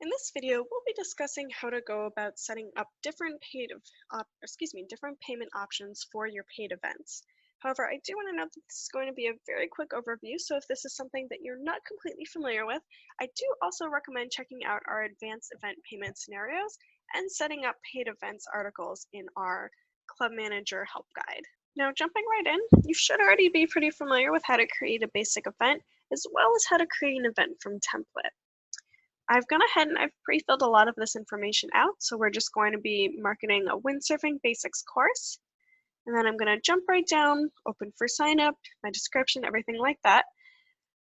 In this video, we'll be discussing how to go about setting up different different payment options for your paid events. However, I do want to note that this is going to be a very quick overview, so if this is something that you're not completely familiar with, I do also recommend checking out our advanced event payment scenarios and setting up paid events articles in our Club Manager help guide. Now, jumping right in, you should already be pretty familiar with how to create a basic event, as well as how to create an event from template. I've gone ahead and I've pre-filled a lot of this information out, so we're just going to be marketing a windsurfing basics course. And then I'm going to jump right down, open for sign up, my description, everything like that.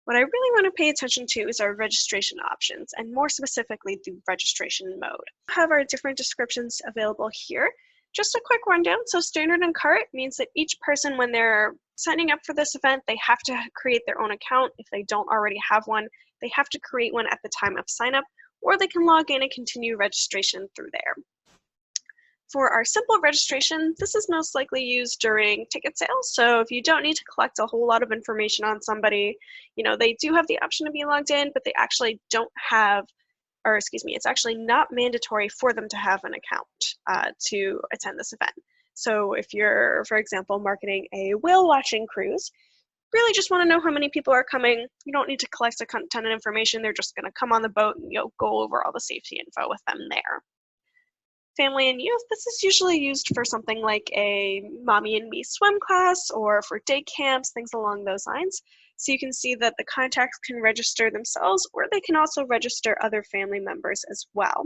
What I really want to pay attention to is our registration options, and more specifically, the registration mode. We have our different descriptions available here. Just a quick rundown. So standard and cart means that each person, when they're signing up for this event, they have to create their own account. If they don't already have one, they have to create one at the time of sign up, or they can log in and continue registration through there. For our simple registration, this is most likely used during ticket sales. So if you don't need to collect a whole lot of information on somebody, they do have the option to be logged in, but they actually don't have, or excuse me, it's actually not mandatory for them to have an account to attend this event. So if you're, for example, marketing a whale watching cruise, really just want to know how many people are coming. You don't need to collect a ton of information. They're just going to come on the boat and go over all the safety info with them there. Family and youth, this is usually used for something like a mommy and me swim class or for day camps, things along those lines. So you can see that the contacts can register themselves, or they can also register other family members as well.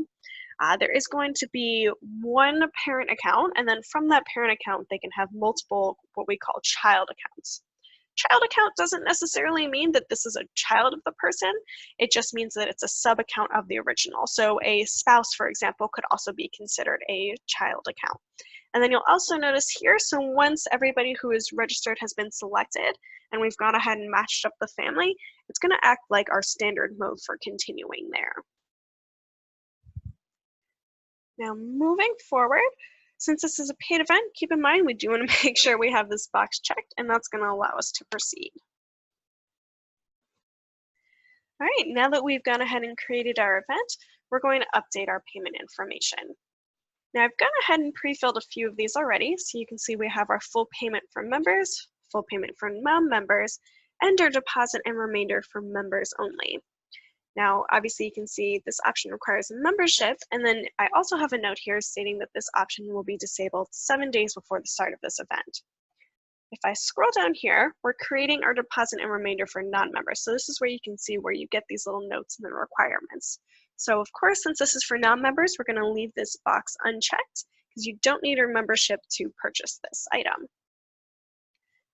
There is going to be one parent account, and then from that parent account, they can have multiple what we call child accounts. Child account doesn't necessarily mean that this is a child of the person. It just means that it's a sub account of the original. So a spouse, for example, could also be considered a child account. And then you'll also notice here, so once everybody who is registered has been selected and we've gone ahead and matched up the family, it's going to act like our standard mode for continuing there. Now moving forward, since this is a paid event, keep in mind we do want to make sure we have this box checked, and that's going to allow us to proceed. All right, now that we've gone ahead and created our event, we're going to update our payment information. Now I've gone ahead and pre-filled a few of these already, so you can see we have our full payment for members, full payment for non-members, and our deposit and remainder for members only. Now, obviously, you can see this option requires a membership, and then I also have a note here stating that this option will be disabled 7 days before the start of this event. If I scroll down here, we're creating our deposit and remainder for non-members. So this is where you can see where you get these little notes and the requirements. So of course, since this is for non-members, we're going to leave this box unchecked because you don't need a membership to purchase this item.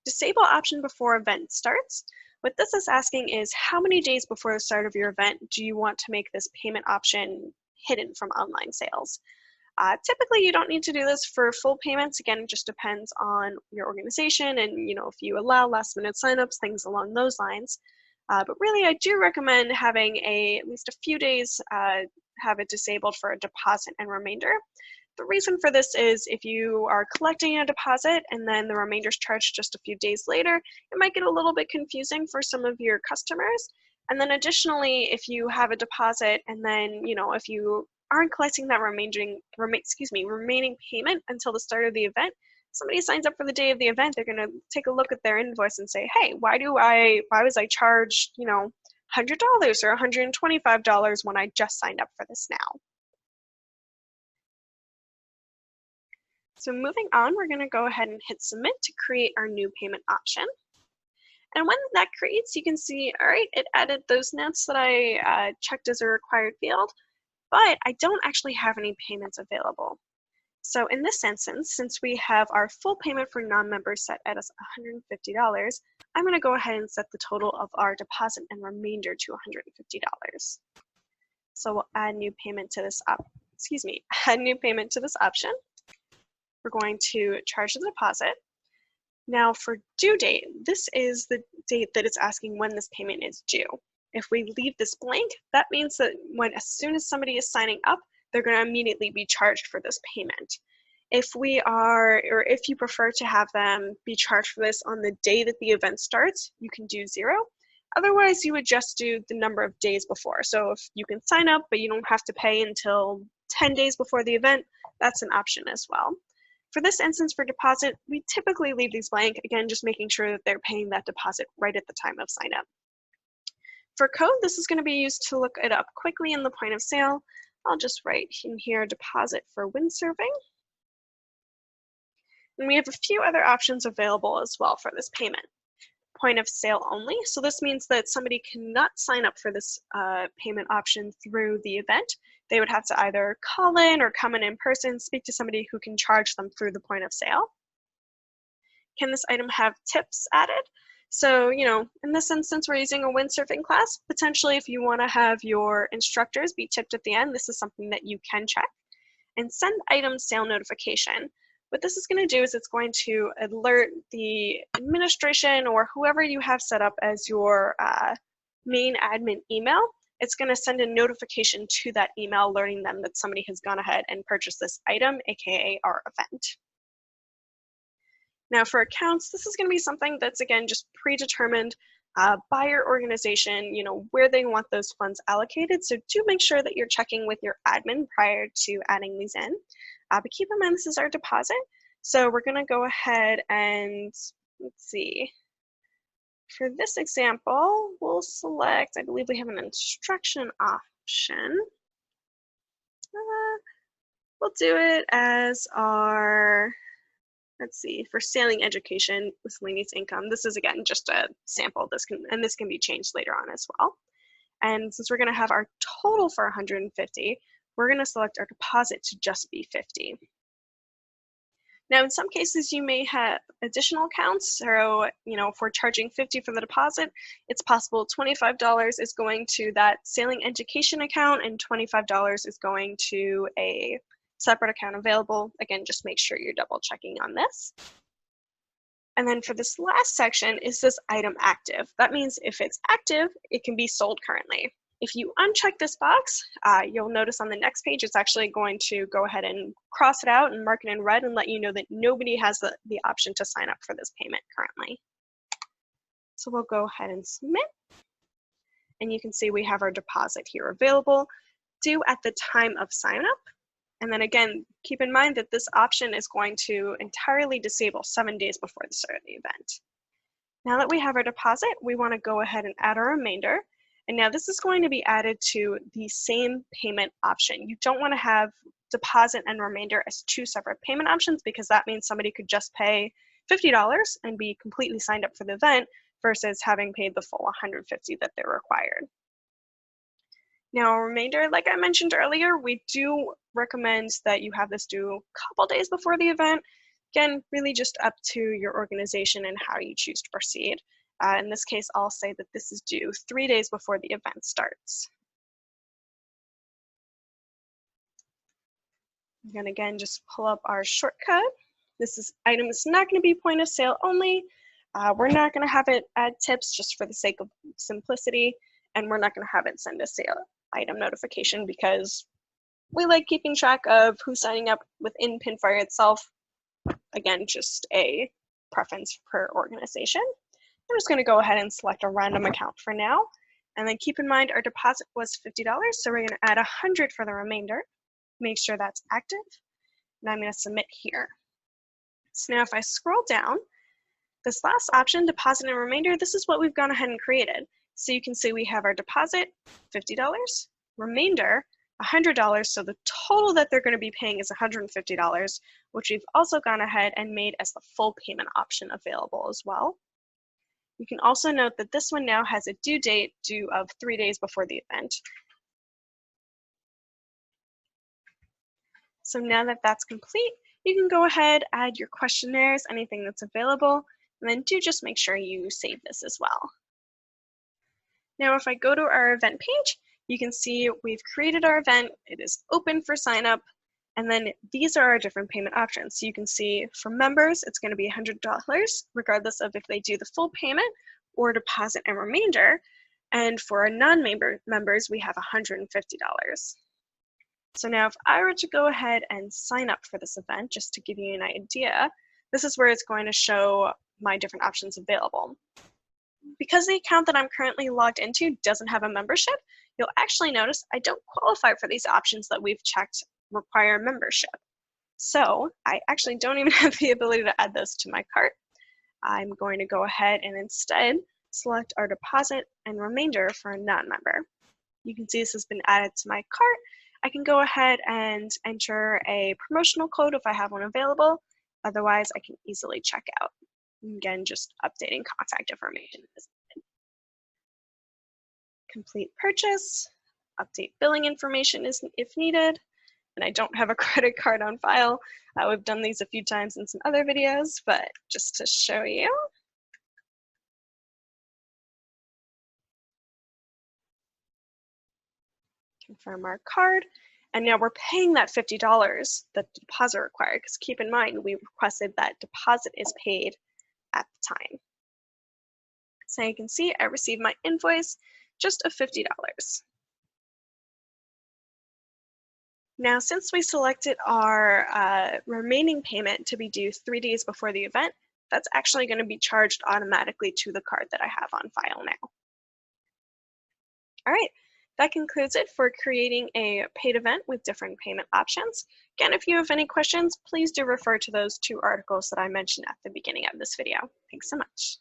Disable option before event starts. What this is asking is how many days before the start of your event do you want to make this payment option hidden from online sales? Typically, you don't need to do this for full payments. Again, it just depends on your organization and if you allow last minute signups, things along those lines. But really, I do recommend having at least a few days have it disabled for a deposit and remainder. The reason for this is if you are collecting a deposit and then the remainder is charged just a few days later, it might get a little bit confusing for some of your customers. And then additionally, if you have a deposit and then, if you aren't collecting that remaining payment until the start of the event, somebody signs up for the day of the event, they're going to take a look at their invoice and say, hey, why was I charged, $100 or $125 when I just signed up for this now? So moving on, we're going to go ahead and hit submit to create our new payment option. And when that creates, you can see, all right, it added those notes that I checked as a required field, but I don't actually have any payments available. So in this instance, since we have our full payment for non-members set at $150, I'm going to go ahead and set the total of our deposit and remainder to $150. So we'll add new payment to this option. We're going to charge the deposit. Now for due date, this is the date that it's asking when this payment is due. If we leave this blank, that means that as soon as somebody is signing up, they're going to immediately be charged for this payment. If you prefer to have them be charged for this on the day that the event starts, you can do 0. Otherwise, you would just do the number of days before. So if you can sign up, but you don't have to pay until 10 days before the event, that's an option as well. For this instance, for deposit, we typically leave these blank, again, just making sure that they're paying that deposit right at the time of sign up. For code, this is going to be used to look it up quickly in the point of sale. I'll just write in here deposit for windsurfing. And we have a few other options available as well for this payment. Point of sale only. So this means that somebody cannot sign up for this payment option through the event. They would have to either call in or come in person, speak to somebody who can charge them through the point of sale. Can this item have tips added? So, in this instance, we're using a windsurfing class. Potentially, if you want to have your instructors be tipped at the end, this is something that you can check. And send item sale notification. What this is going to do is it's going to alert the administration or whoever you have set up as your main admin email. It's going to send a notification to that email alerting them that somebody has gone ahead and purchased this item, aka our event. Now for accounts, this is going to be something that's, again, just predetermined by your organization, where they want those funds allocated. So do make sure that you're checking with your admin prior to adding these in. But keep in mind, this is our deposit. So we're going to go ahead and, let's see. For this example, we'll select, I believe we have an instruction option. We'll do it as our, let's see, for sailing education, miscellaneous income. This is, again, just a sample. This can be changed later on as well. And since we're going to have our total for 150, we're going to select our deposit to just be 50. Now, in some cases, you may have additional accounts. So, if we're charging 50 for the deposit, it's possible $25 is going to that sailing education account and $25 is going to a separate account available. Again, just make sure you're double checking on this. And then for this last section, is this item active? That means if it's active, it can be sold currently. If you uncheck this box, you'll notice on the next page, it's actually going to go ahead and cross it out and mark it in red and let you know that nobody has the option to sign up for this payment currently. So we'll go ahead and submit. And you can see we have our deposit here available, due at the time of sign up. And then again, keep in mind that this option is going to entirely disable 7 days before the start of the event. Now that we have our deposit, we want to go ahead and add our remainder. And now this is going to be added to the same payment option. You don't want to have deposit and remainder as two separate payment options because that means somebody could just pay $50 and be completely signed up for the event versus having paid the full $150 that they're required. Now, remainder, like I mentioned earlier, we do recommend that you have this due a couple days before the event. Again, really just up to your organization and how you choose to proceed. In this case, I'll say that this is due 3 days before the event starts. I'm going to again just pull up our shortcut. This item is not going to be point of sale only. We're not going to have it add tips just for the sake of simplicity, and we're not going to have it send a sale item notification because we like keeping track of who's signing up within Pinfire itself. Again, just a preference per organization. I'm just going to go ahead and select a random account for now. And then keep in mind our deposit was $50, so we're going to add 100 for the remainder. Make sure that's active. And I'm going to submit here. So now if I scroll down, this last option, deposit and remainder, this is what we've gone ahead and created. So you can see we have our deposit, $50, remainder, $100, so the total that they're going to be paying is $150, which we've also gone ahead and made as the full payment option available as well. You can also note that this one now has a due date of 3 days before the event. So now that that's complete, you can go ahead, add your questionnaires, anything that's available, and then do just make sure you save this as well. Now, if I go to our event page, you can see we've created our event. It is open for sign up. And then these are our different payment options. So you can see for members, it's going to be $100, regardless of if they do the full payment or deposit and remainder. And for our non-members, we have $150. So now if I were to go ahead and sign up for this event, just to give you an idea, this is where it's going to show my different options available. Because the account that I'm currently logged into doesn't have a membership, you'll actually notice I don't qualify for these options that we've checked require membership. So I actually don't even have the ability to add those to my cart. I'm going to go ahead and instead select our deposit and remainder for a non-member. You can see this has been added to my cart. I can go ahead and enter a promotional code if I have one available. Otherwise, I can easily check out. Again, just updating contact information. Complete purchase, update billing information if needed, and I don't have a credit card on file. We've done these a few times in some other videos, but just to show you. Confirm our card, and now we're paying that $50 that the deposit required, because keep in mind, we requested that deposit is paid at the time. So you can see I received my invoice just of $50. Now, since we selected our remaining payment to be due 3 days before the event, that's actually going to be charged automatically to the card that I have on file now. All right, that concludes it for creating a paid event with different payment options. Again, if you have any questions, please do refer to those 2 articles that I mentioned at the beginning of this video. Thanks so much.